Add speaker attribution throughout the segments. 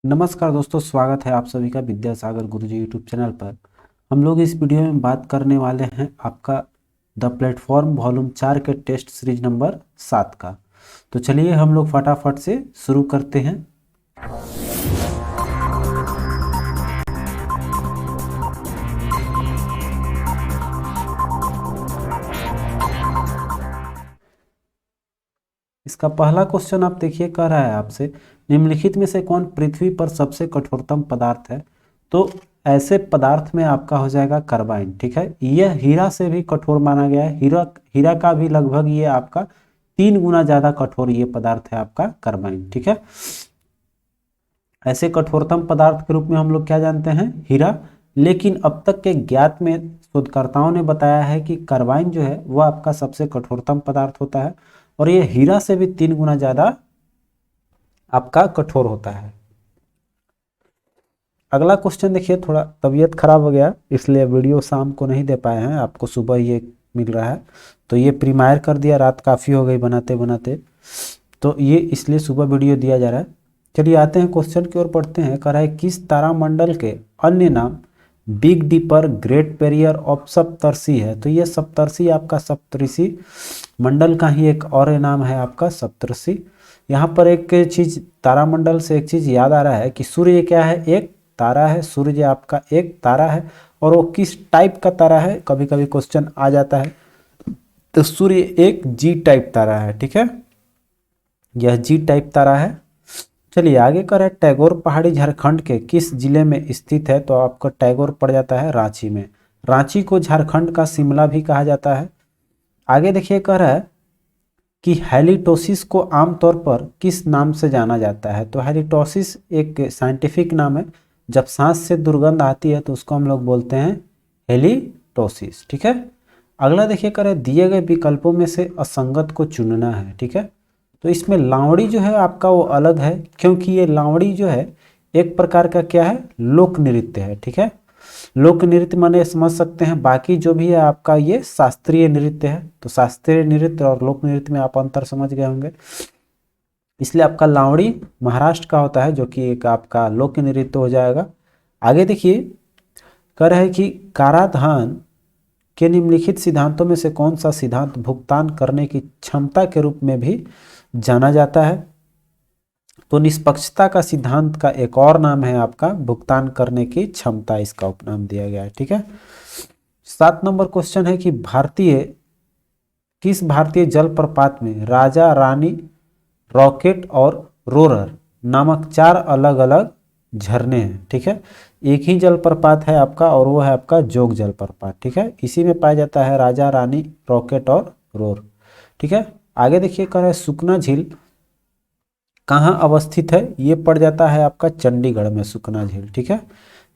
Speaker 1: नमस्कार दोस्तों, स्वागत है आप सभी का विद्यासागर गुरुजी यूट्यूब चैनल पर। हम लोग इस वीडियो में बात करने वाले हैं आपका द प्लेटफॉर्म वॉल्यूम 4 के टेस्ट सीरीज नंबर 7 का। तो चलिए हम लोग फटाफट से शुरू करते हैं। इसका पहला क्वेश्चन आप देखिए, कह रहा है आपसे निम्नलिखित में से कौन पृथ्वी पर सबसे कठोरतम पदार्थ है। तो ऐसे पदार्थ में आपका हो जाएगा कार्बाइन। ठीक है, यह हीरा से भी कठोर माना गया है। हीरा का भी लगभग ये आपका 3 गुना ज्यादा कठोर ये पदार्थ है आपका कार्बाइन। ठीक है, ऐसे कठोरतम पदार्थ के रूप में हम लोग क्या जानते हैं, हीरा। लेकिन अब तक के ज्ञात में शोधकर्ताओं ने बताया है कि कार्बाइन जो है वह आपका सबसे कठोरतम पदार्थ होता है और ये हीरा से भी 3 गुना ज्यादा आपका कठोर होता है। अगला क्वेश्चन देखिए, थोड़ा तबीयत खराब हो गया इसलिए वीडियो शाम को नहीं दे पाए हैं, आपको सुबह ये मिल रहा है। तो ये प्रीमायर कर दिया, रात काफ़ी हो गई बनाते बनाते, तो ये इसलिए सुबह वीडियो दिया जा रहा है। चलिए आते हैं क्वेश्चन की ओर पढ़ते हैं। कह रहा है किस तारामंडल के अन्य नाम बिग डीपर, ग्रेट पेरियर और सप्तर्षि है। तो ये सप्तर्षि आपका सप्तऋषि मंडल का ही एक और नाम है आपका सप्तऋषि। यहाँ पर एक चीज तारामंडल से एक चीज याद आ रहा है कि सूर्य क्या है, एक तारा है। सूर्य आपका एक तारा है और वो किस टाइप का तारा है, कभी कभी क्वेश्चन आ जाता है। तो सूर्य एक जी टाइप तारा है। ठीक है, यह जी टाइप तारा है। चलिए आगे करें, टैगोर पहाड़ी झारखंड के किस जिले में स्थित है। तो आपका टैगोर पड़ जाता है रांची में। रांची को झारखंड का शिमला भी कहा जाता है। आगे देखिए, कह रहा है कि हैलिटोसिस को आमतौर पर किस नाम से जाना जाता है। तो हैलिटोसिस एक साइंटिफिक नाम है। जब सांस से दुर्गंध आती है तो उसको हम लोग बोलते हैं हैलिटोसिस। ठीक है, अगला देखिए, करें दिए गए विकल्पों में से असंगत को चुनना है। ठीक है, तो इसमें लावड़ी जो है आपका वो अलग है, क्योंकि ये लावड़ी जो है एक प्रकार का क्या है, लोक नृत्य है। ठीक है, लोक नृत्य माने समझ सकते हैं, बाकी जो भी है आपका ये शास्त्रीय नृत्य है। तो शास्त्रीय नृत्य और लोक नृत्य में आप अंतर समझ गए होंगे। इसलिए आपका लावड़ी महाराष्ट्र का होता है, जो कि एक आपका लोक नृत्य हो जाएगा। आगे देखिए, कह रहा है कि कराधान के निम्नलिखित सिद्धांतों में से कौन सा सिद्धांत भुगतान करने की क्षमता के रूप में भी जाना जाता है। तो निष्पक्षता का सिद्धांत का एक और नाम है आपका भुगतान करने की क्षमता, इसका उपनाम दिया गया है। ठीक है, 7 नंबर क्वेश्चन है कि किस भारतीय जलप्रपात में राजा रानी, रॉकेट और रोरर नामक 4 अलग अलग झरने हैं। ठीक है, एक ही जलप्रपात है आपका और वो है आपका जोग जलप्रपात। ठीक है, इसी में पाया जाता है राजा रानी, रॉकेट और रोर। ठीक है, आगे देखिए, कह रहा है सुकना झील कहाँ अवस्थित है। ये पड़ जाता है आपका चंडीगढ़ में सुकना झील। ठीक है,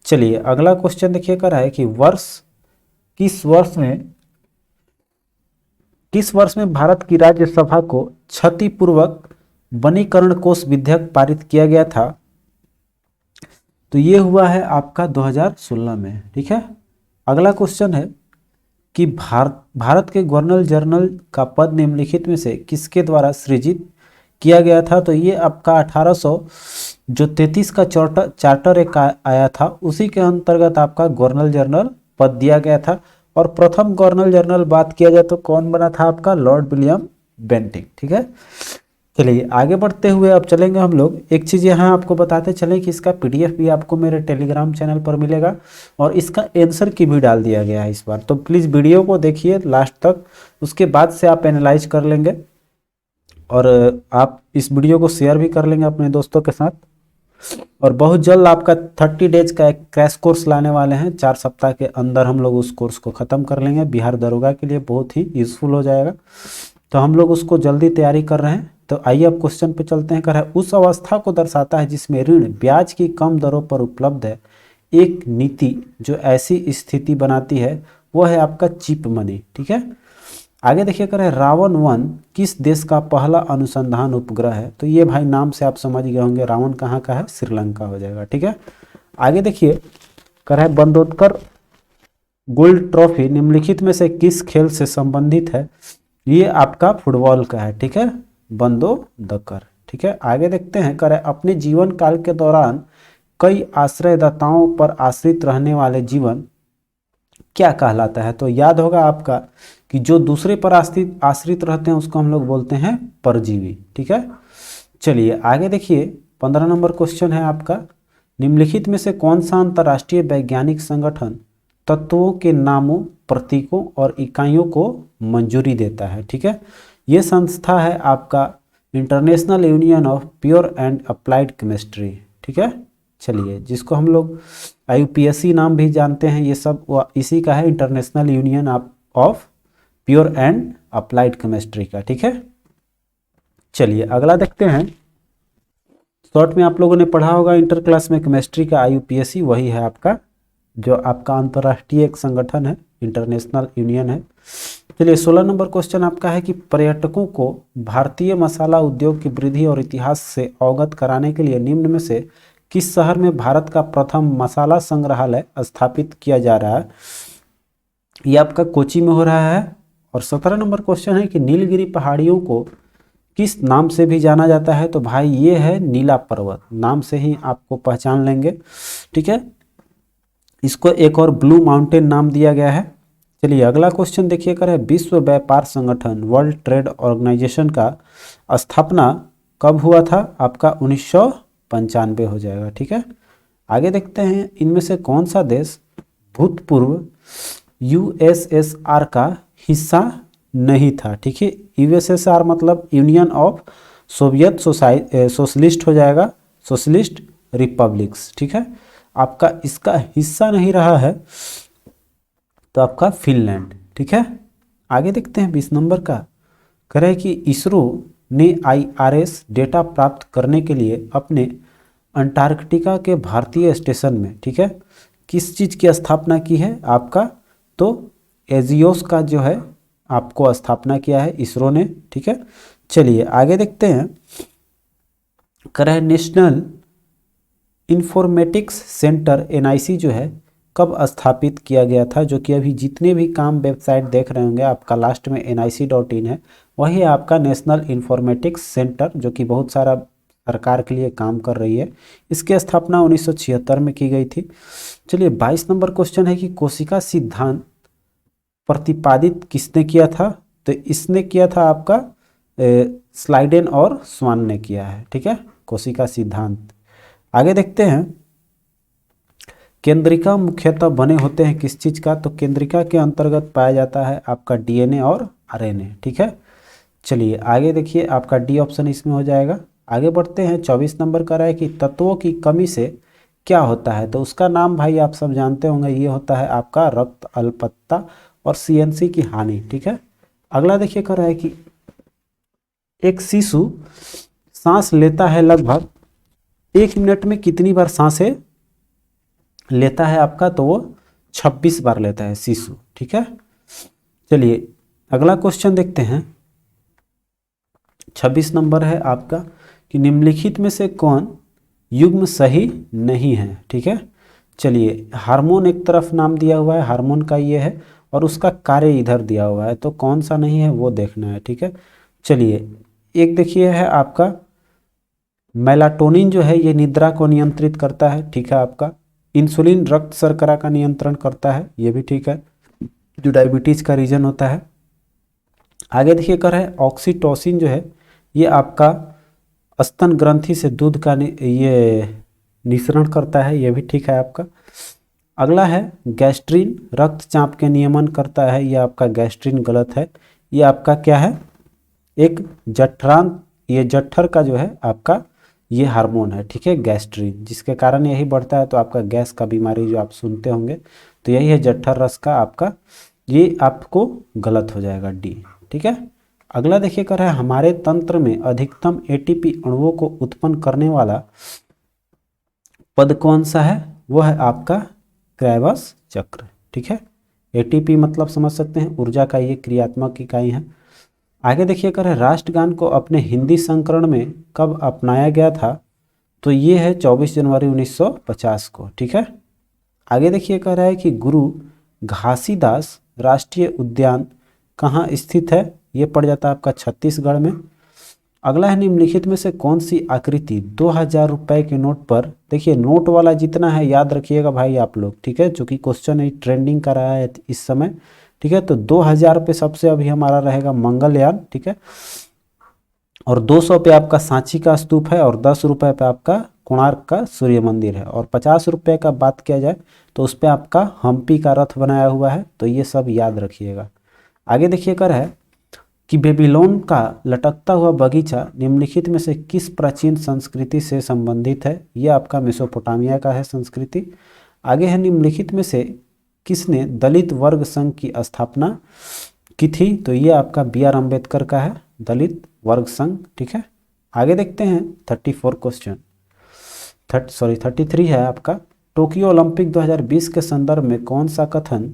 Speaker 1: चलिए अगला क्वेश्चन देखिए, कह रहा है कि किस वर्ष में भारत की राज्यसभा को क्षतिपूर्वक वनीकरण कोष विधेयक पारित किया गया था। तो ये हुआ है आपका 2016 में। ठीक है, अगला क्वेश्चन है कि भारत के गवर्नर जनरल का पद निम्नलिखित में से किसके द्वारा सृजित किया गया था। तो ये आपका 1833 का चार्टर एक आया था, उसी के अंतर्गत आपका गवर्नर जनरल पद दिया गया था। और प्रथम गवर्नर जनरल बात किया जाए तो कौन बना था आपका, लॉर्ड विलियम बेंटिंक। ठीक है, चलिए आगे बढ़ते हुए अब चलेंगे हम लोग। एक चीज़ यहाँ आपको बताते चलें कि इसका पीडीएफ भी आपको मेरे टेलीग्राम चैनल पर मिलेगा और इसका आंसर की भी डाल दिया गया है इस बार। तो प्लीज़ वीडियो को देखिए लास्ट तक, उसके बाद से आप एनालाइज कर लेंगे और आप इस वीडियो को शेयर भी कर लेंगे अपने दोस्तों के साथ। और बहुत जल्द आपका 30 डेज का एक क्रैश कोर्स लाने वाले हैं। 4 सप्ताह के अंदर हम लोग उस कोर्स को ख़त्म कर लेंगे। बिहार दरोगा के लिए बहुत ही यूजफुल हो जाएगा, तो हम लोग उसको जल्दी तैयारी कर रहे हैं। तो आइए अब क्वेश्चन पे चलते हैं। कह रहा है उस अवस्था को दर्शाता है जिसमें ऋण ब्याज की कम दरों पर उपलब्ध है। एक नीति जो ऐसी स्थिति बनाती है वो है आपका चीप मनी। ठीक है, आगे देखिए, कह रहे हैं रावण 1 किस देश का पहला अनुसंधान उपग्रह है। तो ये भाई नाम से आप समझ गए होंगे, रावण कहाँ का है, श्रीलंका हो जाएगा। ठीक है, आगे देखिए, कह रहा है बंदोदकर गोल्ड ट्रॉफी निम्नलिखित में से किस खेल से संबंधित है। ये आपका फुटबॉल का है। ठीक है, बंदोदकर। ठीक है, आगे देखते हैं। कह रहा है अपने जीवन काल के दौरान कई आश्रयदाताओं पर आश्रित रहने वाले जीवन क्या कहलाता है? तो याद होगा आपका कि जो दूसरे पर आश्रित आश्रित रहते हैं उसको हम लोग बोलते हैं परजीवी। ठीक है, चलिए आगे देखिए 15 नंबर क्वेश्चन है आपका, निम्नलिखित में से कौन सा अंतर्राष्ट्रीय वैज्ञानिक संगठन तत्वों के नामों, प्रतीकों और इकाइयों को मंजूरी देता है? ठीक है, ये संस्था है आपका international union of pure and applied chemistry. ठीक है, चलिए जिसको हम लोग IUPAC नाम भी जानते हैं, ये सब इसी का है, international union of pure and applied chemistry का। ठीक है, चलिए अगला देखते हैं। शॉर्ट में आप लोगों ने पढ़ा होगा इंटर क्लास में केमिस्ट्री का IUPAC, वही है आपका जो आपका अंतर्राष्ट्रीय एक संगठन है, इंटरनेशनल यूनियन है। चलिए 16 नंबर क्वेश्चन आपका है कि पर्यटकों को भारतीय मसाला उद्योग की वृद्धि और इतिहास से अवगत कराने के लिए निम्न में से किस शहर में भारत का प्रथम मसाला संग्रहालय स्थापित किया जा रहा है? ये आपका कोची में हो रहा है। और 17 नंबर क्वेश्चन है कि नीलगिरी पहाड़ियों को किस नाम से भी जाना जाता है? तो भाई ये है नीला पर्वत, नाम से ही आपको पहचान लेंगे। ठीक है, इसको एक और ब्लू माउंटेन नाम दिया गया है। चलिए अगला क्वेश्चन देखिए कर है, विश्व व्यापार संगठन वर्ल्ड ट्रेड ऑर्गेनाइजेशन का स्थापना कब हुआ था? आपका 1995 हो जाएगा। ठीक है, आगे देखते हैं, इनमें से कौन सा देश भूतपूर्व USSR का हिस्सा नहीं था? ठीक है, USSR मतलब यूनियन ऑफ सोवियत सोशलिस्ट हो जाएगा, सोशलिस्ट रिपब्लिक्स। ठीक है, आपका इसका हिस्सा नहीं रहा है तो आपका फिनलैंड। ठीक है, आगे देखते हैं 20 नंबर का, कह रहे हैं कि इसरो ने IRS डेटा प्राप्त करने के लिए अपने अंटार्कटिका के भारतीय स्टेशन में, ठीक है, किस चीज़ की स्थापना की है? आपका तो एजियोस का जो है आपको स्थापना किया है इसरो ने। ठीक है, चलिए आगे देखते हैं, कह रहे हैं नेशनल इंफॉर्मेटिक्स सेंटर NIC जो है कब स्थापित किया गया था? जो कि अभी जितने भी काम वेबसाइट देख रहे होंगे आपका लास्ट में nic.in है, वही है आपका नेशनल इंफॉर्मेटिक्स सेंटर, जो कि बहुत सारा सरकार के लिए काम कर रही है। इसकी स्थापना 1976 में की गई थी। चलिए 22 नंबर क्वेश्चन है कि कोशिका सिद्धांत प्रतिपादित किसने किया था? तो इसने किया था आपका स्लाइडेन और स्वान ने किया है। ठीक है, कोशिका सिद्धांत। आगे देखते हैं, केंद्रिका मुख्यतः बने होते हैं किस चीज़ का? तो केंद्रिका के अंतर्गत पाया जाता है आपका DNA और RNA। ठीक है, चलिए आगे देखिए, आपका D ऑप्शन इसमें हो जाएगा। आगे बढ़ते हैं, 24 नंबर का रहा है कि तत्वों की कमी से क्या होता है? तो उसका नाम भाई आप सब जानते होंगे, ये होता है आपका रक्त अल्पत्ता और CNC की हानि। ठीक है, अगला देखिए कर रहा है कि एक शिशु सांस लेता है लगभग 1 मिनट में कितनी बार सांसें लेता है आपका? तो वो 26 बार लेता है शिशु। ठीक है, चलिए अगला क्वेश्चन देखते हैं, 26 नंबर है आपका कि निम्नलिखित में से कौन युग्म सही नहीं है? ठीक है, चलिए हार्मोन एक तरफ नाम दिया हुआ है, हार्मोन का ये है, और उसका कार्य इधर दिया हुआ है, तो कौन सा नहीं है वो देखना है। ठीक है, चलिए एक देखिए है आपका मेलाटोनिन जो है ये निद्रा को नियंत्रित करता है। ठीक है, आपका इंसुलिन रक्त शर्करा का नियंत्रण करता है, ये भी ठीक है, जो डायबिटीज का रीजन होता है। आगे देखिए कर है ऑक्सीटोसिन जो है ये आपका स्तन ग्रंथि से दूध का ये निःसरण करता है, ये भी ठीक है आपका। अगला है गैस्ट्रिन रक्तचाप के नियमन करता है, ये आपका गैस्ट्रिन गलत है, ये आपका क्या है? एक जठरांत, ये जठर का जो है आपका ये हार्मोन है। ठीक है, गैस्ट्रिन, जिसके कारण यही बढ़ता है तो आपका गैस का बीमारी जो आप सुनते होंगे, तो यही है जठर रस का आपका, ये आपको गलत हो जाएगा D। ठीक है, अगला देखिए कर है हमारे तंत्र में अधिकतम ATP अणुओं को उत्पन्न करने वाला पद कौन सा है? वो है आपका क्रेबस चक्र। ठीक है, ATP मतलब समझ सकते हैं ऊर्जा का ये क्रियात्मक इकाई है। आगे देखिए कर है राष्ट्रगान को अपने हिंदी संस्करण में कब अपनाया गया था? तो ये है 24 जनवरी 1950 को। ठीक है, आगे देखिए कह रहा है कि गुरु घासीदास राष्ट्रीय उद्यान कहाँ स्थित है? ये पड़ जाता है आपका छत्तीसगढ़ में। अगला है निम्नलिखित में से कौन सी आकृति 2000 रुपए के नोट पर, देखिए नोट वाला जितना है याद रखिएगा भाई आप लोग, ठीक है, चूंकि क्वेश्चन है ट्रेंडिंग कर रहा है इस समय, ठीक है। तो 2000 पे सबसे अभी हमारा रहेगा मंगलयान, ठीक है, और 200 पे आपका सांची का स्तूप है, और 10 रुपए पे आपका कोणार्क का सूर्य मंदिर है, और 50 रुपए का बात किया जाए तो उस पे आपका हम्पी का रथ बनाया हुआ है। तो ये सब याद रखिएगा। आगे देखिए कर है कि बेबीलोन का लटकता हुआ बगीचा निम्नलिखित में से किस प्राचीन संस्कृति से संबंधित है। यह आपका मेसोपोटामिया का है संस्कृति। आगे है निम्नलिखित में से किसने दलित वर्ग संघ की स्थापना की थी। तो ये आपका B.R. अम्बेडकर का है दलित वर्ग संघ, ठीक है। आगे देखते हैं 34 क्वेश्चन, 33 है आपका। टोक्यो ओलंपिक 2020 के संदर्भ में कौन सा कथन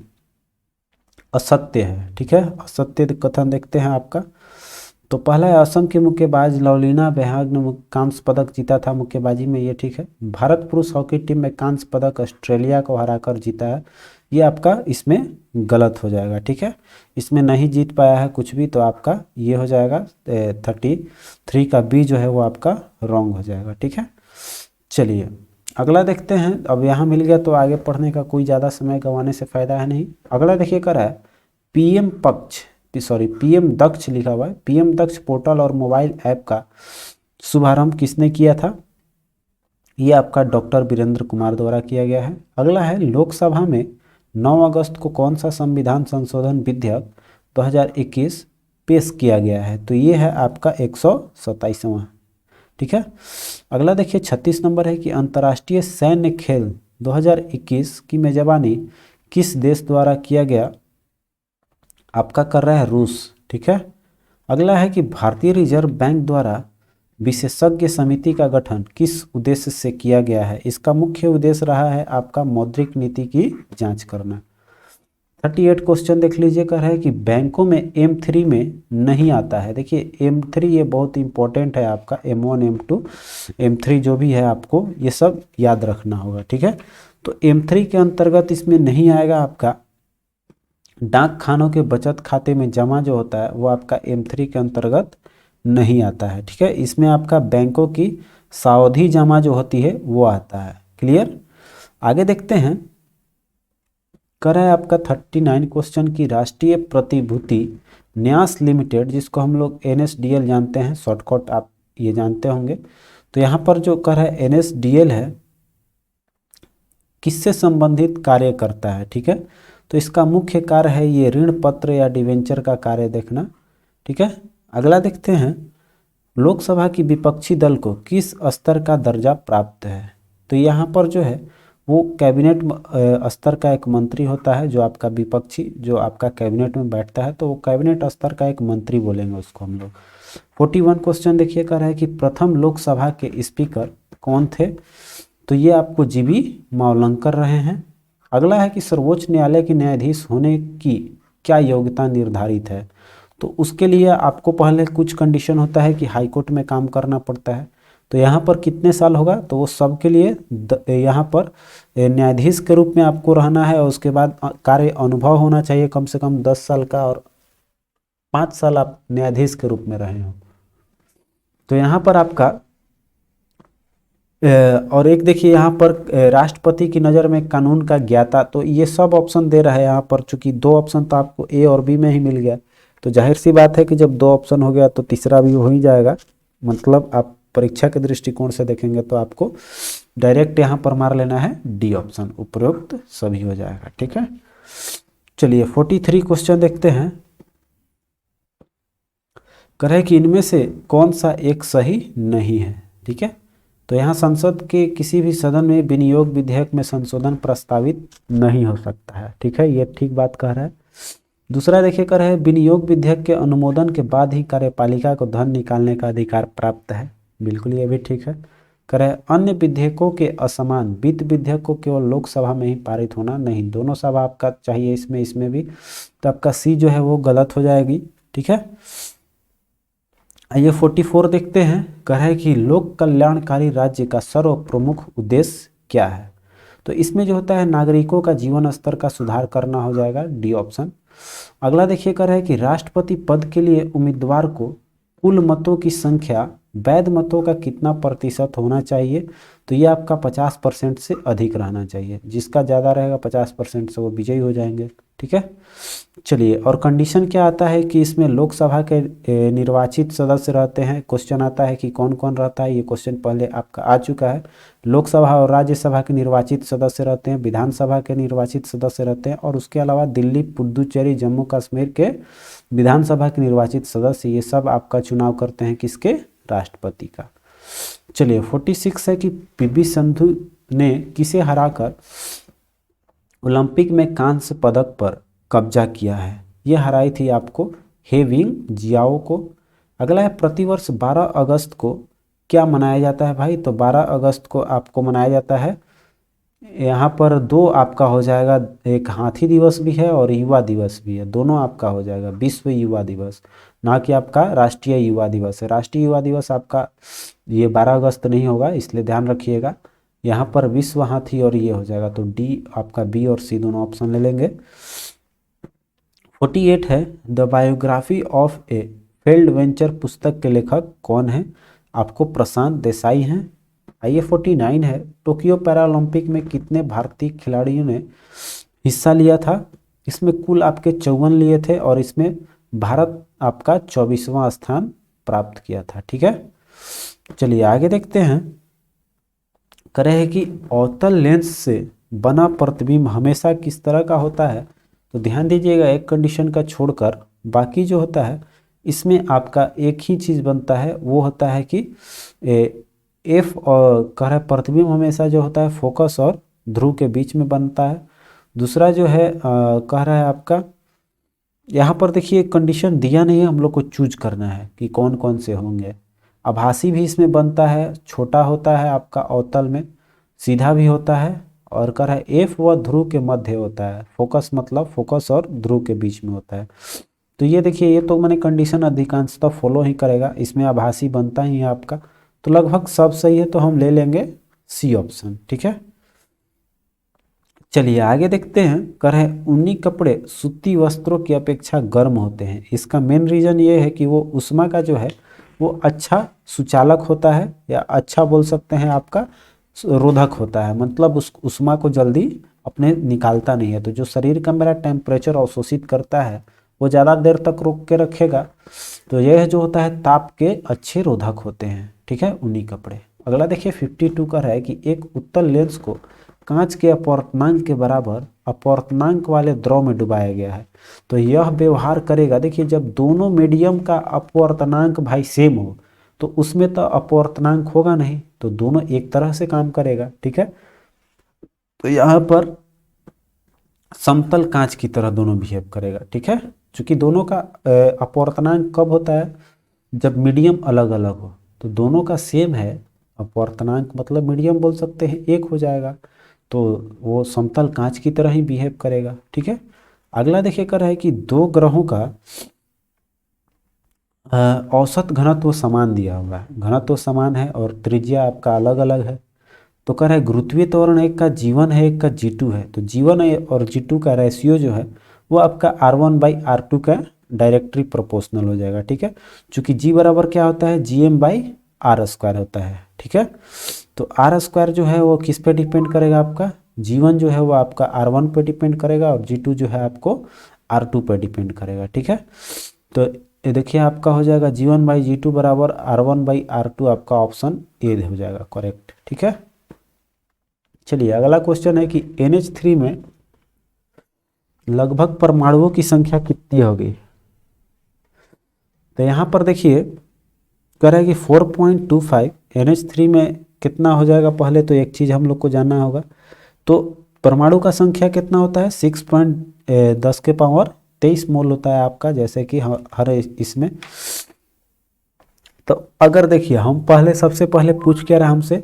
Speaker 1: असत्य है, ठीक है। असत्य कथन देखते हैं आपका। तो पहला है असम की मुक्केबाज लवलीना बेहाग ने कांस्य पदक जीता था मुक्केबाजी में, ये ठीक है। भारत पुरुष हॉकी टीम में कांस्य पदक ऑस्ट्रेलिया को हराकर जीता है, ये आपका इसमें गलत हो जाएगा, ठीक है। इसमें नहीं जीत पाया है कुछ भी, तो आपका ये हो जाएगा 33 का बी जो है वो आपका रॉन्ग हो जाएगा, ठीक है। चलिए अगला देखते हैं। अब यहाँ मिल गया तो आगे पढ़ने का कोई ज़्यादा समय गंवाने से फ़ायदा है नहीं। अगला देखिए कर है पीएम दक्ष लिखा हुआ है। पीएम दक्ष पोर्टल और मोबाइल ऐप का शुभारंभ किसने किया था। ये आपका डॉक्टर वीरेंद्र कुमार द्वारा किया गया है। अगला है लोकसभा में 9 अगस्त को कौन सा संविधान संशोधन विधेयक 2021 पेश किया गया है। तो ये है आपका 127वां, ठीक है। अगला देखिए 36 नंबर है कि अंतर्राष्ट्रीय सैन्य खेल 2021 की मेजबानी किस देश द्वारा किया गया। आपका कर रहा है रूस, ठीक है। अगला है कि भारतीय रिजर्व बैंक द्वारा विशेषज्ञ समिति का गठन किस उद्देश्य से किया गया है। इसका मुख्य उद्देश्य रहा है आपका मौद्रिक नीति की जांच करना। 38 क्वेश्चन देख लीजिए, कह रहा है कि बैंकों में M3 में नहीं आता है। देखिए M3 ये बहुत इंपॉर्टेंट है आपका, M1 M2 M3 जो भी है आपको ये सब याद रखना होगा, ठीक है। तो M3 के अंतर्गत इसमें नहीं आएगा आपका डाक खानों के बचत खाते में जमा जो होता है वो आपका M3 के अंतर्गत नहीं आता है, ठीक है। इसमें आपका बैंकों की सावधि जमा जो होती है वो आता है। क्लियर। आगे देखते हैं, कर है आपका 39 क्वेश्चन की राष्ट्रीय प्रतिभूति न्यास लिमिटेड, जिसको हम लोग NSDL जानते हैं, शॉर्टकट आप ये जानते होंगे। तो यहाँ पर जो कर है NSDL है किससे संबंधित कार्य करता है, ठीक है। तो इसका मुख्य कार्य है ये ऋण पत्र या डिवेंचर का कार्य देखना, ठीक है। अगला देखते हैं, लोकसभा की विपक्षी दल को किस स्तर का दर्जा प्राप्त है। तो यहाँ पर जो है वो कैबिनेट स्तर का एक मंत्री होता है, जो आपका विपक्षी जो आपका कैबिनेट में बैठता है, तो वो कैबिनेट स्तर का एक मंत्री बोलेंगे उसको हम लोग। 41 क्वेश्चन देखिए कर रहा है कि प्रथम लोकसभा के स्पीकर कौन थे। तो ये आपको जीबी मावलंकर रहे हैं। अगला है कि सर्वोच्च न्यायालय के न्यायाधीश होने की क्या योग्यता निर्धारित है। तो उसके लिए आपको पहले कुछ कंडीशन होता है कि हाई कोर्ट में काम करना पड़ता है। तो यहाँ पर कितने साल होगा, तो वो सब के लिए यहाँ पर न्यायाधीश के रूप में आपको रहना है, और उसके बाद कार्य अनुभव होना चाहिए कम से कम 10 साल का, और 5 साल आप न्यायाधीश के रूप में रहे हो। तो यहाँ पर आपका और एक देखिए यहाँ पर राष्ट्रपति की नज़र में कानून का ज्ञाता। तो ये सब ऑप्शन दे रहा है यहाँ पर, चूंकि 2 ऑप्शन तो आपको A और B में ही मिल गया, तो जाहिर सी बात है कि जब 2 ऑप्शन हो गया तो तीसरा भी हो ही जाएगा। मतलब आप परीक्षा के दृष्टिकोण से देखेंगे तो आपको डायरेक्ट यहाँ पर मार लेना है D ऑप्शन, उपरोक्त सभी हो जाएगा, ठीक है। चलिए 43 क्वेश्चन देखते हैं, कहे कि इनमें से कौन सा एक सही नहीं है, ठीक है। तो यहाँ संसद के किसी भी सदन में विनियोग विधेयक में संशोधन प्रस्तावित नहीं हो सकता है, ठीक है, ये ठीक बात कह रहा है। दूसरा देखिए कर है विनियोग विधेयक के अनुमोदन के बाद ही कार्यपालिका को धन निकालने का अधिकार प्राप्त है, बिल्कुल ये भी ठीक है। कर है अन्य विधेयकों के असमान वित्त विधेयक को केवल लोकसभा में ही पारित होना नहीं, दोनों सभा आपका चाहिए इसमें भी, तो आपका C जो है वो गलत हो जाएगी, ठीक है। आइए 44 देखते हैं, कह है कि लोक कल्याणकारी राज्य का सर्व प्रमुख उद्देश्य क्या है। तो इसमें जो होता है नागरिकों का जीवन स्तर का सुधार करना हो जाएगा, D ऑप्शन। अगला देखिए कर है कि राष्ट्रपति पद के लिए उम्मीदवार को कुल मतों की संख्या वैध मतों का कितना प्रतिशत होना चाहिए, तो ये आपका 50% से अधिक रहना चाहिए। जिसका ज़्यादा रहेगा 50% से वो विजयी हो जाएंगे। ठीक है, चलिए, और कंडीशन क्या आता है कि इसमें लोकसभा के निर्वाचित सदस्य रहते हैं। क्वेश्चन आता है कि कौन कौन रहता है, ये क्वेश्चन पहले आपका आ चुका है। लोकसभा और राज्यसभा के निर्वाचित सदस्य रहते हैं, विधानसभा के निर्वाचित सदस्य रहते हैं, और उसके अलावा दिल्ली, पुडुचेरी, जम्मू कश्मीर के विधानसभा के निर्वाचित सदस्य, ये सब आपका चुनाव करते हैं किसके, राष्ट्रपति का। चलिए 46 है कि पीवी संधू ने किसे हराकर ओलंपिक में कांस्य पदक पर कब्जा किया है। ये हराई थी आपको हे विंग जियाओ को। अगला है प्रतिवर्ष 12 अगस्त को क्या मनाया जाता है भाई, तो 12 अगस्त को आपको मनाया जाता है, यहाँ पर दो आपका हो जाएगा, एक हाथी दिवस भी है और युवा दिवस भी है, दोनों आपका हो जाएगा विश्व युवा दिवस, ना कि आपका राष्ट्रीय युवा दिवस है। राष्ट्रीय युवा दिवस आपका ये 12 अगस्त नहीं होगा, इसलिए ध्यान रखिएगा। यहाँ पर विश्व हाथी और ये हो जाएगा, तो डी आपका बी और सी दोनों ऑप्शन ले लेंगे। 48 है the biography of A failed venture पुस्तक के लेखक कौन है, आपको प्रशांत देसाई हैं। आइए 49 है टोक्यो पैरालंपिक में कितने भारतीय खिलाड़ियों ने हिस्सा लिया था। इसमें कुल आपके 54 लिए थे और इसमें भारत आपका 24वां स्थान प्राप्त किया था। ठीक है, चलिए आगे देखते हैं। कह रहे हैं कि अवतल लेंस से बना प्रतिबिंब हमेशा किस तरह का होता है, तो ध्यान दीजिएगा, एक कंडीशन का छोड़कर बाकी जो होता है इसमें आपका एक ही चीज़ बनता है, वो होता है कि एफ और कह रहा है प्रतिबिंब हमेशा जो होता है फोकस और ध्रुव के बीच में बनता है। दूसरा जो है कह रहा है आपका, यहाँ पर देखिए कंडीशन दिया नहीं है, हम लोग को चूज करना है कि कौन कौन से होंगे। आभासी भी इसमें बनता है, छोटा होता है आपका अवतल में, सीधा भी होता है, और कह रहा है एफ व ध्रुव के मध्य होता है। फोकस मतलब फोकस और ध्रुव के बीच में होता है। तो ये देखिए, ये तो मैंने कंडीशन अधिकांशतः फॉलो ही करेगा, इसमें आभासी बनता ही है आपका, तो लगभग सब सही है, तो हम ले लेंगे सी ऑप्शन। ठीक है, चलिए आगे देखते हैं। कह रहे हैं ऊनी कपड़े सूती वस्त्रों की अपेक्षा गर्म होते हैं। इसका मेन रीजन ये है कि वो उष्मा का जो है वो अच्छा सुचालक होता है, या अच्छा बोल सकते हैं आपका रोधक होता है, मतलब उस उष्मा को जल्दी अपने निकालता नहीं है। तो जो शरीर का मेरा टेम्परेचर अवशोषित करता है वो ज़्यादा देर तक रोक के रखेगा, तो यह जो होता है ताप के अच्छे रोधक होते हैं। ठीक है, ऊनी कपड़े। अगला देखिए 52 का है कि एक उत्तल लेंस को कांच के अपवर्तनांक के बराबर अपवर्तनांक वाले द्रव में डुबाया गया है, तो यह व्यवहार करेगा। देखिए, जब दोनों मीडियम का अपवर्तनांक भाई सेम हो तो उसमें तो अपवर्तनांक होगा नहीं, तो दोनों एक तरह से काम करेगा। ठीक है, तो यहाँ पर समतल कांच की तरह दोनों बिहेव करेगा। ठीक है, चूंकि दोनों का अपवर्तनांक कब होता है, जब मीडियम अलग अलग हो, तो दोनों का सेम है अपवर्तनांक, मतलब मीडियम बोल सकते हैं एक हो जाएगा, तो वो समतल कांच की तरह ही बिहेव करेगा। ठीक है, अगला देखिए कर रहा है कि दो ग्रहों का औसत घनत्व समान दिया हुआ है, घनत्व समान है और त्रिज्या आपका अलग अलग है। तो कह रहा है गुरुत्वीय त्वरण एक का G1 है, एक का G2 है, तो G1 और G2 का रेशियो जो है वो आपका R1/R2 का डायरेक्टली प्रोपोर्शनल हो जाएगा। ठीक है, चूंकि G बराबर क्या होता है, GM/R² होता है। ठीक है, तो R² जो है वो किस पे डिपेंड करेगा, आपका G1 जो है वो आपका R1 पे डिपेंड करेगा और G2 जो है आपको R2 पे डिपेंड करेगा। ठीक है, तो ये देखिए आपका हो जाएगा G1/G2 बराबर R1/R2, आपका ऑप्शन ए हो जाएगा करेक्ट। ठीक है, चलिए अगला क्वेश्चन है कि NH3 में लगभग परमाणुओं की संख्या कितनी होगी। तो यहाँ पर देखिए कह रहा है कि 4.25 NH3 में कितना हो जाएगा। पहले तो एक चीज़ हम लोग को जानना होगा, तो परमाणु का संख्या कितना होता है, 6.10⁻23 मोल होता है आपका, जैसे कि हर इसमें। तो अगर देखिए हम पहले सबसे पहले पूछ क्या रहा हमसे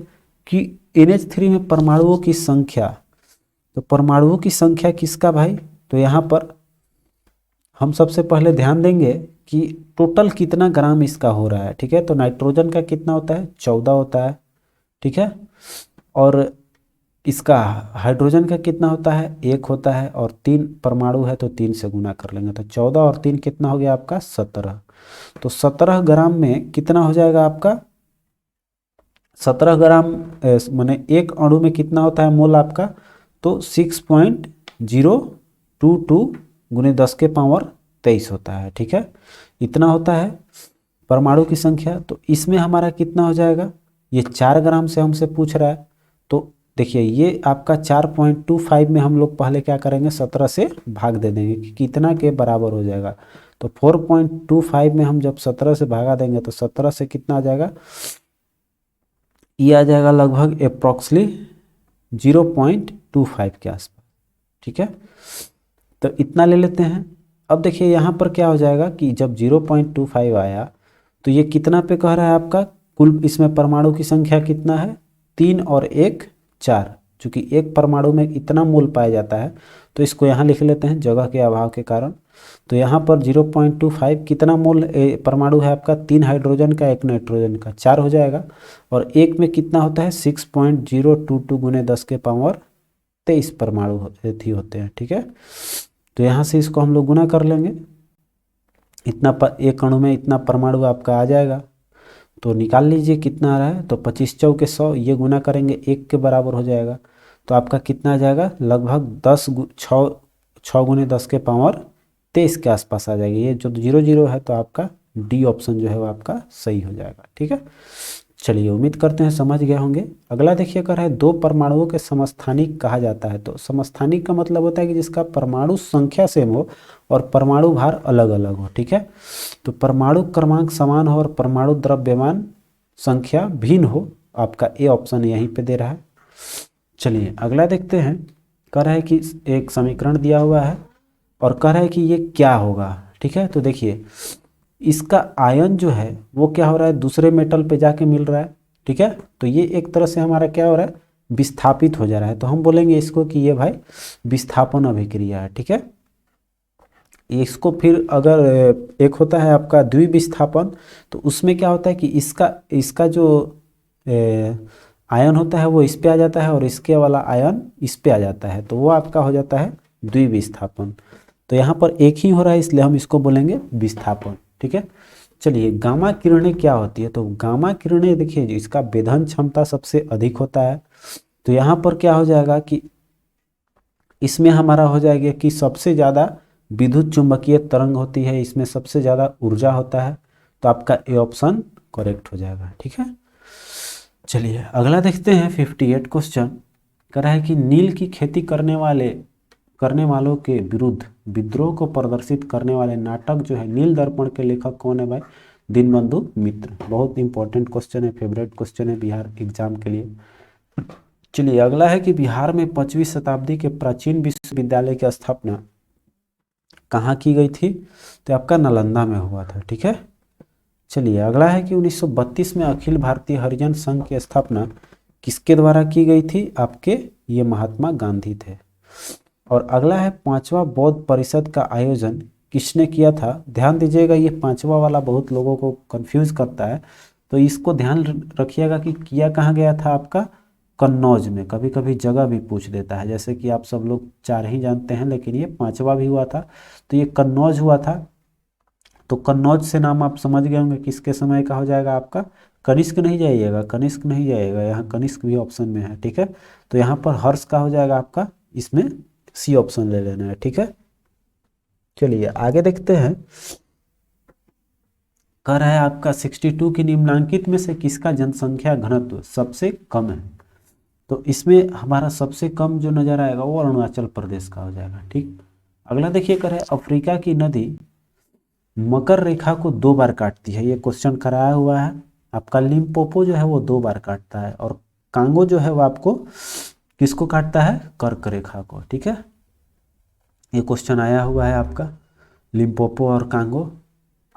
Speaker 1: कि NH3 में परमाणुओं की संख्या, तो परमाणुओं की संख्या किसका भाई, तो यहाँ पर हम सबसे पहले ध्यान देंगे कि टोटल कितना ग्राम इसका हो रहा है। ठीक है, तो नाइट्रोजन का कितना होता है, 14 होता है। ठीक है, और इसका हाइड्रोजन का कितना होता है, 1 होता है, और 3 परमाणु है तो 3 से गुना कर लेंगे, तो 14 और 3 कितना हो गया आपका 17। तो 17 ग्राम में कितना हो जाएगा आपका, 17 ग्राम माने एक अणु में कितना होता है मोल आपका, तो 6.022 गुने 10 के पावर 23 होता है। ठीक है, इतना होता है परमाणु की संख्या। तो इसमें हमारा कितना हो जाएगा, ये 4 ग्राम से हमसे पूछ रहा है, तो देखिए ये आपका 4.25 में हम लोग पहले क्या करेंगे, 17 से भाग दे देंगे कि कितना के बराबर हो जाएगा। तो 4.25 में हम जब 17 से भागा देंगे तो 17 से कितना आ जाएगा, ये आ जाएगा लगभग अप्रोक्सली 0.25 के आसपास। ठीक है, तो इतना ले लेते हैं। अब देखिए यहाँ पर क्या हो जाएगा कि जब 0.25 आया तो ये कितना पे कह रहा है आपका, कुल इसमें परमाणु की संख्या कितना है, 3 और 1 4। चूँकि एक परमाणु में इतना मोल पाया जाता है तो इसको यहाँ लिख लेते हैं जगह के अभाव के कारण। तो यहाँ पर 0.25 कितना मोल परमाणु है आपका, 3 हाइड्रोजन का 1 नाइट्रोजन का, 4 हो जाएगा। और एक में कितना होता है, 6.022 गुने 10 के पावर 23 परमाणु होते हैं। ठीक है, तो यहाँ से इसको हम लोग गुना कर लेंगे, इतना एक अणु में इतना परमाणु आपका आ जाएगा। तो निकाल लीजिए कितना आ रहा है, तो 25 चौके 100, ये गुना करेंगे 1 के बराबर हो जाएगा। तो आपका कितना आ जाएगा, लगभग 6 गुने 10 के पावर 23 के आसपास आ जाएगी। ये जो 0 है तो आपका डी ऑप्शन जो है वो आपका सही हो जाएगा। ठीक है, चलिए उम्मीद करते हैं समझ गए होंगे। अगला देखिए कर है, दो परमाणुओं के समस्थानिक कहा जाता है। तो समस्थानिक का मतलब होता है कि जिसका परमाणु संख्या सेम हो और परमाणु भार अलग अलग हो। ठीक है, तो परमाणु क्रमांक समान हो और परमाणु द्रव्यमान संख्या भिन्न हो, आपका ए ऑप्शन यहीं पे दे रहा है। चलिए अगला देखते हैं, कह रहा है कि एक समीकरण दिया हुआ है और कह रहा है कि ये क्या होगा। ठीक है, तो देखिए इसका आयन जो है वो क्या हो रहा है, दूसरे मेटल पे जाके मिल रहा है। ठीक है, तो ये एक तरह से हमारा क्या हो रहा है, विस्थापित हो जा रहा है। तो हम बोलेंगे इसको कि ये भाई विस्थापन अभिक्रिया है। ठीक है, इसको फिर अगर एक होता है आपका द्विविस्थापन, तो उसमें क्या होता है कि इसका जो आयन होता है वो इस पे आ जाता है और इसके वाला आयन इस पे आ जाता है, तो वो आपका हो जाता है द्विविस्थापन। तो यहाँ पर एक ही हो रहा है इसलिए हम इसको बोलेंगे विस्थापन। ठीक है, चलिए गामा किरणें क्या होती है। तो गामा किरणें देखिए इसका वेधन क्षमता सबसे अधिक होता है। तो यहाँ पर क्या हो जाएगा कि इसमें हमारा हो जाएगा कि सबसे ज़्यादा विद्युत चुंबकीय तरंग होती है, इसमें सबसे ज़्यादा ऊर्जा होता है। तो आपका ए ऑप्शन करेक्ट हो जाएगा। ठीक है, चलिए अगला देखते हैं 58 क्वेश्चन। कह रहा है कि नील की खेती करने वालों के विरुद्ध विद्रोह को प्रदर्शित करने वाले नाटक जो है नील दर्पण के लेखक कौन है भाई, दीनबंधु मित्र। बहुत इंपॉर्टेंट क्वेश्चन है, फेवरेट क्वेश्चन है बिहार एग्जाम के लिए। चलिए अगला है कि बिहार में 5वीं शताब्दी के प्राचीन विश्वविद्यालय की स्थापना कहाँ की गई थी, तो आपका नालंदा में हुआ था। ठीक है, चलिए अगला है कि 1932 में अखिल भारतीय हरिजन संघ की स्थापना किसके द्वारा की गई थी, आपके ये महात्मा गांधी थे। और अगला है 5वां बौद्ध परिषद का आयोजन किसने किया था। ध्यान दीजिएगा ये 5वां वाला बहुत लोगों को कंफ्यूज करता है, तो इसको ध्यान रखिएगा कि किया कहाँ गया था, आपका कन्नौज में। कभी कभी जगह भी पूछ देता है, जैसे कि आप सब लोग 4 ही जानते हैं लेकिन ये 5वां भी हुआ था, तो ये कन्नौज हुआ था। तो कन्नौज से नाम आप समझ गए होंगे किसके समय का हो जाएगा आपका, कनिष्क नहीं जाइएगा, कनिष्क नहीं जाइएगा, यहाँ कनिष्क भी ऑप्शन में है। ठीक है, तो यहाँ पर हर्ष का हो जाएगा आपका, इसमें सी ऑप्शन ले लेना है। ठीक है, चलिए आगे देखते हैं। कह रहा है आपका 62 की निम्नांकित में से किसका जनसंख्या घनत्व सबसे कम है। तो इसमें हमारा सबसे कम जो नजर आएगा वो अरुणाचल प्रदेश का हो जाएगा। ठीक, अगला देखिए कह रहा है अफ्रीका की नदी मकर रेखा को 2 बार काटती है। ये क्वेश्चन कराया हुआ है आपका। लिम्पोपो जो है वो 2 बार काटता है और कांगो जो है वो आपको किसको काटता है, कर्क रेखा को। ठीक है, ये क्वेश्चन आया हुआ है आपका, लिम्पोपो और कांगो।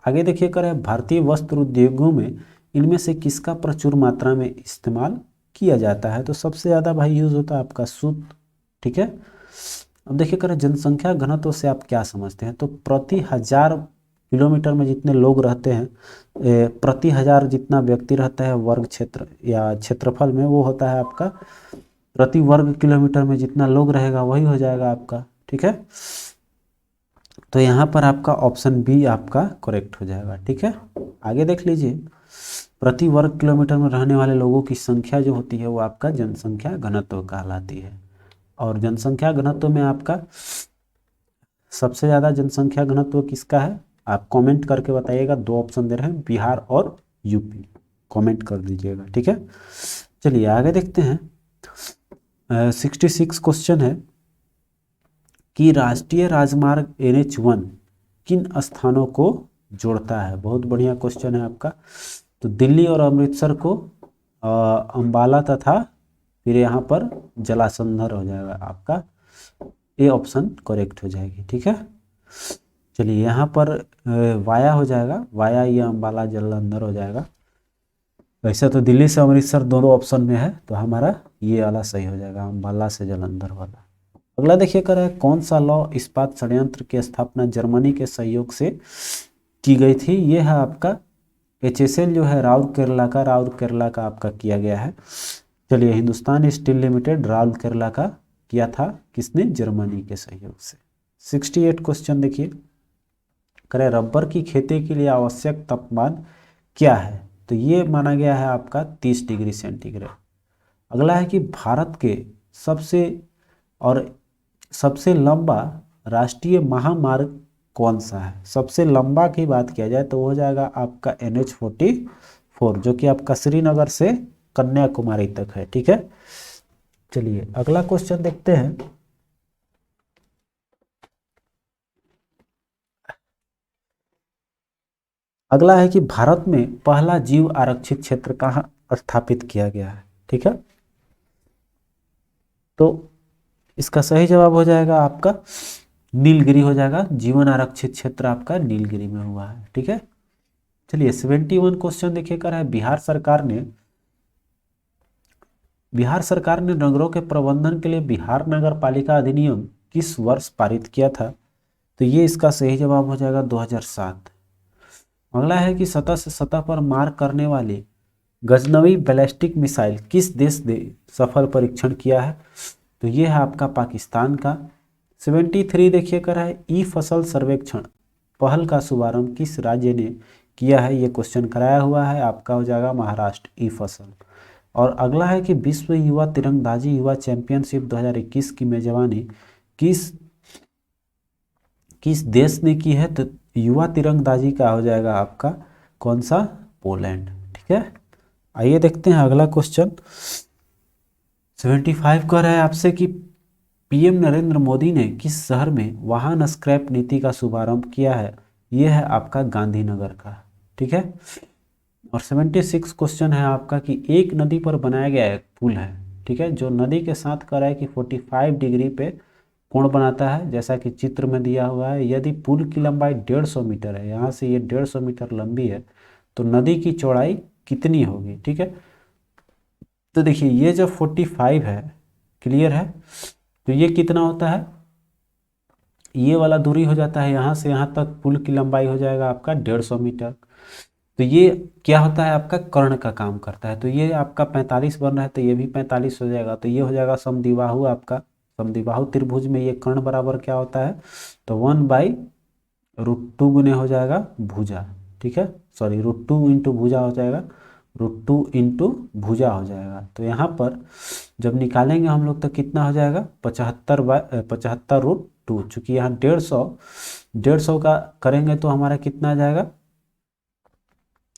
Speaker 1: आगे देखिए कर है भारतीय वस्त्र उद्योगों में इनमें से किसका प्रचुर मात्रा में इस्तेमाल किया जाता है। तो सबसे ज़्यादा भाई यूज़ होता है आपका सूत। ठीक है, अब देखिए कर जनसंख्या घनत्व से आप क्या समझते हैं। तो प्रति 1000 किलोमीटर में जितने लोग रहते हैं, प्रति 1000 जितना व्यक्ति रहता है वर्ग क्षेत्र या क्षेत्रफल में, वो होता है आपका प्रति वर्ग किलोमीटर में जितना लोग रहेगा वही हो जाएगा आपका। ठीक है, तो यहाँ पर आपका ऑप्शन बी आपका करेक्ट हो जाएगा। ठीक है, आगे देख लीजिए। प्रति वर्ग किलोमीटर में रहने वाले लोगों की संख्या जो होती है वो आपका जनसंख्या घनत्व कहलाती है। और जनसंख्या घनत्व में आपका सबसे ज़्यादा जनसंख्या घनत्व किसका है, आप कमेंट करके बताइएगा। दो ऑप्शन दे रहे हैं, बिहार और यूपी, कमेंट कर दीजिएगा। ठीक है, चलिए आगे देखते हैं। 66 क्वेश्चन है कि राष्ट्रीय राजमार्ग NH1 किन स्थानों को जोड़ता है। बहुत बढ़िया क्वेश्चन है आपका। तो दिल्ली और अमृतसर को अंबाला तथा फिर यहाँ पर जलासंधर हो जाएगा आपका, ये ऑप्शन करेक्ट हो जाएगी। ठीक है, चलिए यहाँ पर वाया हो जाएगा, वाया ये अंबाला जलंधर हो जाएगा। वैसे तो दिल्ली से अमृतसर दोनों ऑप्शन में है, तो हमारा ये वाला सही हो जाएगा, अंबाला से जलंधर वाला। अगला देखिए कर है, कौन सा लौह इस्पात संयंत्र की स्थापना जर्मनी के सहयोग से की गई थी। ये है आपका HSL जो है राउरकेला का आपका किया गया है। चलिए, हिंदुस्तान स्टील लिमिटेड राउरकेला का किया था, किसने, जर्मनी के सहयोग से। 68 क्वेश्चन देखिए, करें रबर की खेती के लिए आवश्यक तापमान क्या है। तो ये माना गया है आपका 30 डिग्री सेंटीग्रेड। अगला है कि भारत के सबसे लंबा राष्ट्रीय महामार्ग कौन सा है। सबसे लंबा की बात किया जाए तो हो जाएगा आपका NH44, जो कि आपका श्रीनगर से कन्याकुमारी तक है। ठीक है, चलिए अगला क्वेश्चन देखते हैं। अगला है कि भारत में पहला जीव आरक्षित क्षेत्र कहाँ स्थापित किया गया है। ठीक है, तो इसका सही जवाब हो जाएगा आपका नीलगिरी हो जाएगा। जीवन आरक्षित क्षेत्र आपका नीलगिरी में हुआ है। ठीक है, चलिए 71 क्वेश्चन देखिए कर है, बिहार सरकार ने नगरों के प्रबंधन के लिए बिहार नगर पालिका अधिनियम किस वर्ष पारित किया था। तो ये इसका सही जवाब हो जाएगा 2007। अगला है कि सतह से सतह पर मार करने वाली गजनवी बैलिस्टिक मिसाइल किस देश ने सफल परीक्षण किया है। तो ये है आपका पाकिस्तान का। 73 देखिए कर है, ई फसल सर्वेक्षण पहल का शुभारंभ किस राज्य ने किया है। ये क्वेश्चन कराया हुआ है, आपका हो जाएगा महाराष्ट्र, ई फसल। और अगला है कि विश्व युवा तीरंदाजी युवा चैंपियनशिप 2021 की मेजबानी किस किस देश ने की है। तो युवा तीरंदाजी का हो जाएगा आपका कौन सा, पोलैंड। ठीक है, आइए देखते हैं अगला क्वेश्चन। 75 कह रहा है आपसे कि PM नरेंद्र मोदी ने किस शहर में वाहन स्क्रैप नीति का शुभारंभ किया है। यह है आपका गांधीनगर का। ठीक है, और 76 क्वेश्चन है आपका कि एक नदी पर बनाया गया एक पुल है। ठीक है, जो नदी के साथ कह रहा है कि 45 डिग्री पे कोण बनाता है, जैसा कि चित्र में दिया हुआ है। यदि पुल की लंबाई 150 मीटर है, यहाँ से ये 150 मीटर लंबी है, तो नदी की चौड़ाई कितनी होगी। ठीक है, तो देखिए ये जब 45 है, क्लियर है, तो ये कितना होता है, ये वाला दूरी हो जाता है यहाँ से यहाँ तक, पुल की लंबाई हो जाएगा आपका 150 मीटर। तो ये क्या होता है, आपका कर्ण का काम करता है। तो ये आपका 45 बन रहा है, तो ये भी 45 हो जाएगा। तो ये हो जाएगा समद्विबाहु आपका। समद्विबाहु त्रिभुज में ये कर्ण बराबर क्या होता है, तो 1/√2 गुने हो जाएगा भुजा। ठीक है, सॉरी √2 इंटू भुजा हो जाएगा, √2 इंटू भुजा हो जाएगा। तो यहाँ पर जब निकालेंगे हम लोग तो कितना हो जाएगा, 75/75√2। चूँकि यहाँ 150 का करेंगे तो हमारा कितना आ जाएगा,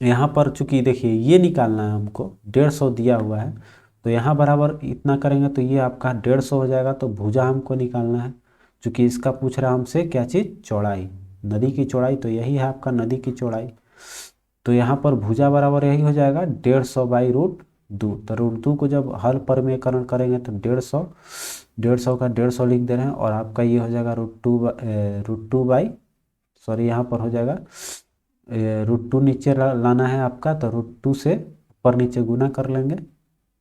Speaker 1: यहाँ पर चूंकि देखिए ये निकालना है हमको, 150 दिया हुआ है, तो यहाँ बराबर इतना करेंगे तो ये आपका 150 हो जाएगा। तो भुजा हमको निकालना है, चूंकि इसका पूछ रहा है हमसे क्या चीज़, चौड़ाई, नदी की चौड़ाई। तो यही है आपका नदी की चौड़ाई। तो यहाँ पर भुजा बराबर यही हो जाएगा 150/√2। तो √2 को जब हल परमेकरण करेंगे तो 150 का 150 लिख दे रहे हैं, और आपका ये हो जाएगा √2 बाई, सॉरी यहाँ पर हो जाएगा √2 नीचे लाना है आपका, तो √2 से ऊपर नीचे गुना कर लेंगे,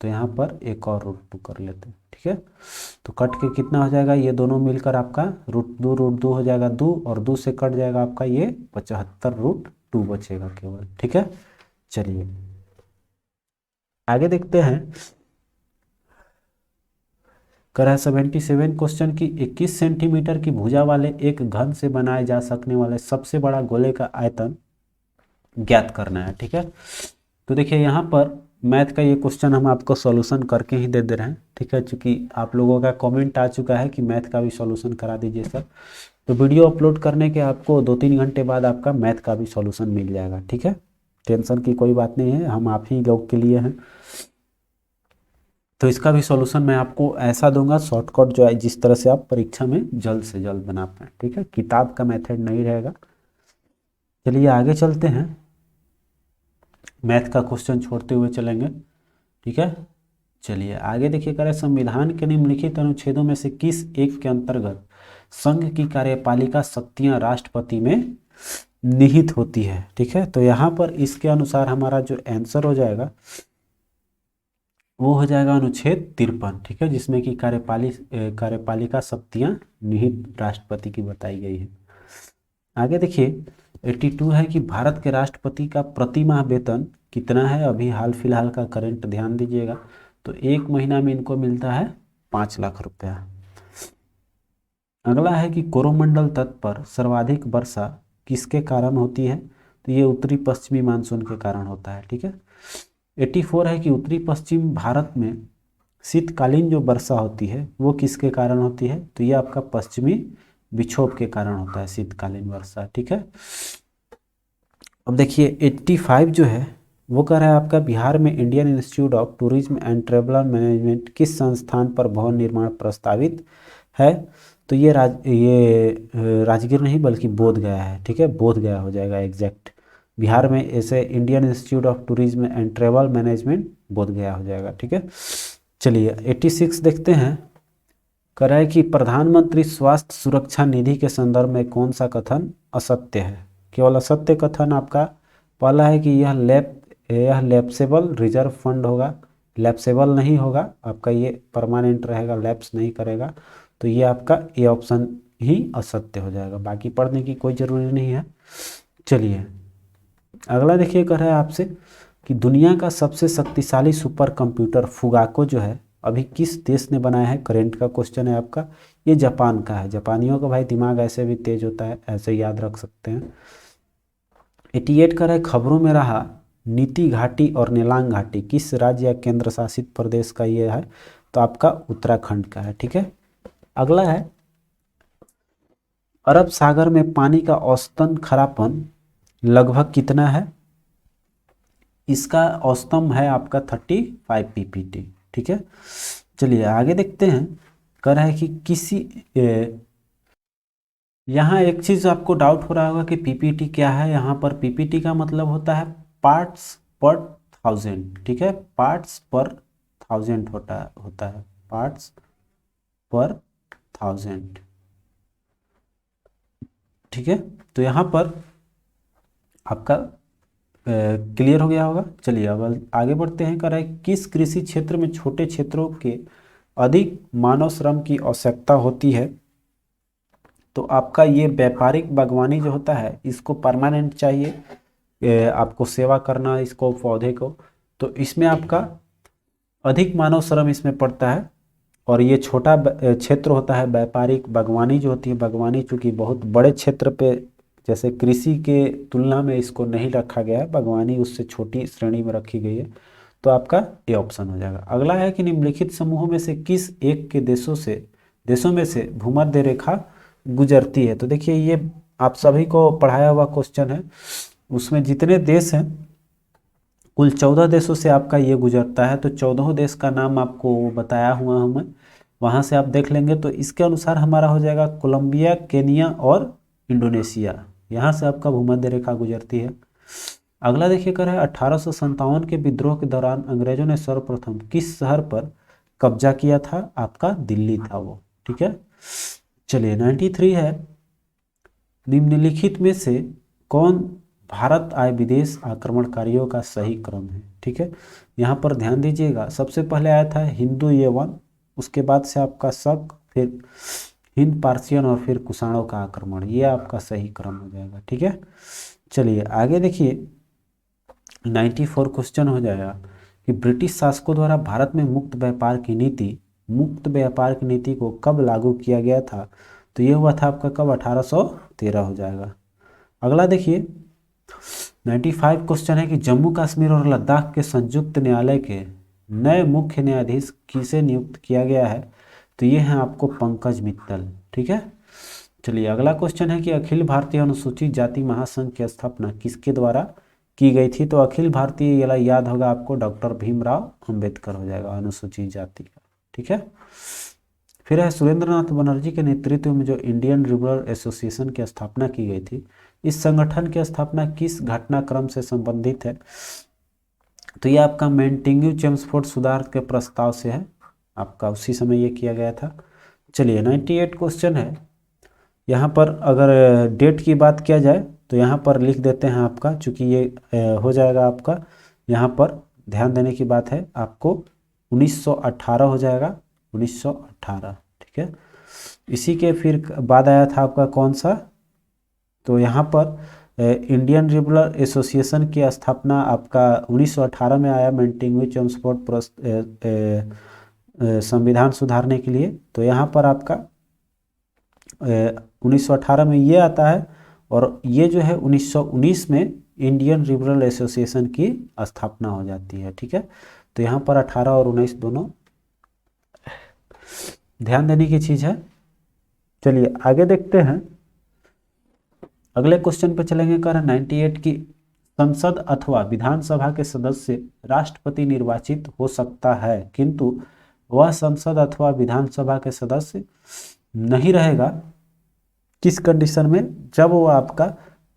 Speaker 1: तो यहाँ पर एक और √2 कर लेते हैं। ठीक है, तो कट के कितना हो जाएगा, ये दोनों मिलकर आपका √2 हो जाएगा 2, और 2 से कट जाएगा आपका ये 75√2 बचेगा केवल। ठीक है, चलिए आगे देखते हैं। कर है 77 क्वेश्चन की 21 सेंटीमीटर की भुजा वाले एक घन से बनाए जा सकने वाले सबसे बड़ा गोले का आयतन ज्ञात करना है। ठीक है, तो देखिए यहाँ पर मैथ का ये क्वेश्चन हम आपको सॉल्यूशन करके ही दे दे रहे हैं। ठीक है, चूंकि आप लोगों का कमेंट आ चुका है कि मैथ का भी सॉल्यूशन करा दीजिए सर, तो वीडियो अपलोड करने के आपको 2-3 घंटे बाद आपका मैथ का भी सॉल्यूशन मिल जाएगा। ठीक है, टेंशन की कोई बात नहीं है, हम आप ही लोग के लिए हैं। तो इसका भी सॉल्यूशन मैं आपको ऐसा दूंगा शॉर्टकट जो है, जिस तरह से आप परीक्षा में जल्द से जल्द बना पाएँ। ठीक है, किताब का मेथड नहीं रहेगा। चलिए आगे चलते हैं, मैथ का क्वेश्चन छोड़ते हुए चलेंगे। ठीक है, चलिए आगे देखिए, करें संविधान के निम्नलिखित अनुच्छेदों में से किस एक के अंतर्गत संघ की कार्यपालिका शक्तियां राष्ट्रपति में निहित होती है। ठीक है, तो यहाँ पर इसके अनुसार हमारा जो आंसर हो जाएगा वो हो जाएगा अनुच्छेद 53। ठीक है, जिसमें कि कार्यपालिका शक्तियां निहित राष्ट्रपति की बताई गई है। आगे देखिए 82 है कि भारत के राष्ट्रपति का प्रति माह वेतन कितना है। अभी हाल फिलहाल का करंट ध्यान दीजिएगा, तो एक महीना में इनको मिलता है 5 लाख रुपया। अगला है कि कोरोमंडल तट पर सर्वाधिक वर्षा किसके कारण होती है, तो ये उत्तरी पश्चिमी मानसून के कारण होता है। ठीक है, 84 है कि उत्तरी पश्चिम भारत में शीतकालीन जो वर्षा होती है वो किसके कारण होती है, तो ये आपका पश्चिमी विक्षोभ के कारण होता है शीतकालीन वर्षा। ठीक है, अब देखिए 85 जो है वो कह रहा है आपका बिहार में Indian Institute of Tourism and traveller management किस संस्थान पर भवन निर्माण प्रस्तावित है, तो ये राजगीर नहीं बल्कि बोधगया है। ठीक है, बोधगया हो जाएगा एग्जैक्ट। बिहार में ऐसे Indian Institute of Tourism and Travel Management Bodhgaya हो जाएगा। ठीक है, चलिए 86 देखते हैं, कह रहा है कि प्रधानमंत्री स्वास्थ्य सुरक्षा निधि के संदर्भ में कौन सा कथन असत्य है। केवल असत्य कथन आपका पहला है कि यह लैप्सेबल रिजर्व फंड होगा, लैप्सेबल नहीं होगा आपका, ये परमानेंट रहेगा, लैप्स नहीं करेगा, तो ये आपका ए ऑप्शन ही असत्य हो जाएगा। बाकी पढ़ने की कोई ज़रूरी नहीं है। चलिए अगला देखिए, कह रहा है आपसे कि दुनिया का सबसे शक्तिशाली सुपर कंप्यूटर फुगाको जो है अभी किस देश ने बनाया है। करेंट का क्वेश्चन है आपका, ये जापान का है। जापानियों का भाई दिमाग ऐसे भी तेज होता है, ऐसे याद रख सकते हैं। 88 कर है खबरों में रहा नीति घाटी और नेलांग घाटी किस राज्य या केंद्र शासित प्रदेश का ये है, तो आपका उत्तराखंड का है। ठीक है, अगला है अरब सागर में पानी का औसतन खारापन लगभग कितना है, इसका औसतम है आपका 35 ppt। ठीक है, चलिए आगे देखते हैं, कह रहा है कि किसी यहाँ एक चीज़ आपको डाउट हो रहा होगा कि पीपीटी क्या है। यहाँ पर पीपीटी का मतलब होता है पार्ट्स पर 1000। ठीक है, पार्ट्स पर 1000 होता है पार्ट्स पर 1000। ठीक है, तो यहाँ पर आपका क्लियर हो गया होगा। चलिए अब आगे बढ़ते हैं, कर रहा है किस कृषि क्षेत्र में छोटे क्षेत्रों के अधिक मानव श्रम की आवश्यकता होती है, तो आपका ये व्यापारिक बागवानी जो होता है इसको परमानेंट चाहिए, आपको सेवा करना इसको पौधे को, तो इसमें आपका अधिक मानव श्रम इसमें पड़ता है। और ये छोटा क्षेत्र होता है व्यापारिक बागवानी जो होती है, बागवानी चूँकि बहुत बड़े क्षेत्र पे, जैसे कृषि के तुलना में इसको नहीं रखा गया है, बागवानी उससे छोटी श्रेणी में रखी गई है, तो आपका ये ऑप्शन हो जाएगा। अगला है कि निम्नलिखित समूहों में से किस एक के देशों में से भूमध्य रेखा गुजरती है, तो देखिए ये आप सभी को पढ़ाया हुआ क्वेश्चन है। उसमें जितने देश हैं कुल 14 देशों से आपका ये गुजरता है, तो 14 देश का नाम आपको बताया हुआ हूँ मैं, वहाँ से आप देख लेंगे। तो इसके अनुसार हमारा हो जाएगा कोलंबिया, केनिया और इंडोनेशिया, यहाँ से आपका भूमध्य रेखा गुजरती है। अगला देखिए कर है 1857 के विद्रोह के दौरान अंग्रेजों ने सर्वप्रथम किस शहर पर कब्जा किया था, आपका दिल्ली था वो। ठीक है, चलिए 93 है निम्नलिखित में से कौन भारत आए विदेश आक्रमणकारियों का सही क्रम है। ठीक है, यहाँ पर ध्यान दीजिएगा, सबसे पहले आया था हिंदू यवन, उसके बाद से आपका शक, फिर हिंद पार्सियन और फिर कुषाणों का आक्रमण, ये आपका सही क्रम हो जाएगा। ठीक है, चलिए आगे देखिए 94 क्वेश्चन हो जाएगा कि ब्रिटिश शासकों द्वारा भारत में मुक्त व्यापार की नीति मुक्त व्यापार की नीति को कब लागू किया गया था? तो ये हुआ था आपका कब? 1813 हो जाएगा। अगला देखिए 95 क्वेश्चन है कि जम्मू कश्मीर और लद्दाख के संयुक्त न्यायालय के नए मुख्य न्यायाधीश किसे नियुक्त किया गया है? तो ये हैं आपको पंकज मित्तल। ठीक है, चलिए अगला क्वेश्चन है कि अखिल भारतीय अनुसूचित जाति महासंघ की स्थापना किसके द्वारा की गई थी? तो अखिल भारतीय ये याद होगा आपको, डॉक्टर भीमराव अंबेडकर हो जाएगा अनुसूचित जाति का। ठीक है, फिर है सुरेंद्रनाथ बनर्जी के नेतृत्व में जो इंडियन रिवर एसोसिएशन की स्थापना की गई थी, इस संगठन की स्थापना किस घटनाक्रम से संबंधित है? तो ये आपका मेंटिंग्यू चेम्सफोर्ड सुधार के प्रस्ताव से है, आपका उसी समय ये किया गया था। चलिए 98 क्वेश्चन है, यहाँ पर अगर डेट की बात किया जाए तो यहाँ पर लिख देते हैं आपका, चूँकि ये हो जाएगा आपका, यहाँ पर ध्यान देने की बात है आपको 1918 हो जाएगा, 1918। ठीक है, इसी के फिर बाद आया था आपका कौन सा? तो यहाँ पर इंडियन रिवर एसोसिएशन की स्थापना आपका 1918 में आया, मेंटिंग्यू चेम्सफोर्ड संविधान सुधारने के लिए। तो यहाँ पर आपका 1918 में ये आता है, और ये जो है 1919 में इंडियन रिवर एसोसिएशन की स्थापना हो जाती है। ठीक है, तो यहाँ पर 18 और 19 दोनों ध्यान देने की चीज़ है। चलिए आगे देखते हैं, अगले क्वेश्चन पे चलेंगे। कर 98 की संसद अथवा विधानसभा के सदस्य राष्ट्रपति निर्वाचित हो सकता है, किंतु वह संसद अथवा विधानसभा के सदस्य नहीं रहेगा किस कंडीशन में? जब वो आपका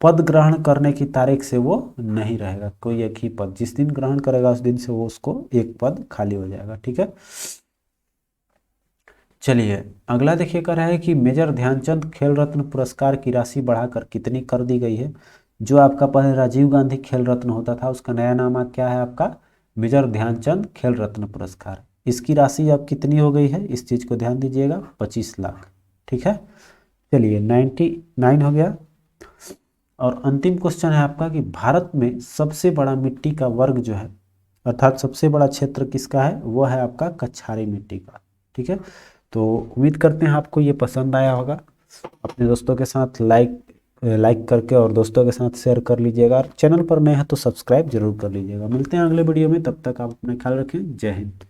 Speaker 1: पद ग्रहण करने की तारीख से वो नहीं रहेगा, कोई एक ही पद जिस दिन ग्रहण करेगा उस दिन से वो उसको एक पद खाली हो जाएगा। ठीक है, चलिए अगला देखिए कर रहा है कि मेजर ध्यानचंद खेल रत्न पुरस्कार की राशि बढ़ाकर कितनी कर दी गई है? जो आपका पहले राजीव गांधी खेल रत्न होता था उसका नया नाम क्या है? आपका मेजर ध्यानचंद खेल रत्न पुरस्कार। इसकी राशि अब कितनी हो गई है? इस चीज़ को ध्यान दीजिएगा, 25 लाख। ठीक है, चलिए 99 हो गया। और अंतिम क्वेश्चन है आपका कि भारत में सबसे बड़ा मिट्टी का वर्ग जो है, अर्थात सबसे बड़ा क्षेत्र किसका है? वो है आपका कछारी मिट्टी का। ठीक है, तो उम्मीद करते हैं आपको ये पसंद आया होगा। अपने दोस्तों के साथ लाइक करके और दोस्तों के साथ शेयर कर लीजिएगा, और चैनल पर नए हैं तो सब्सक्राइब जरूर कर लीजिएगा। मिलते हैं अगले वीडियो में, तब तक आप अपना ख्याल रखें। जय हिंद।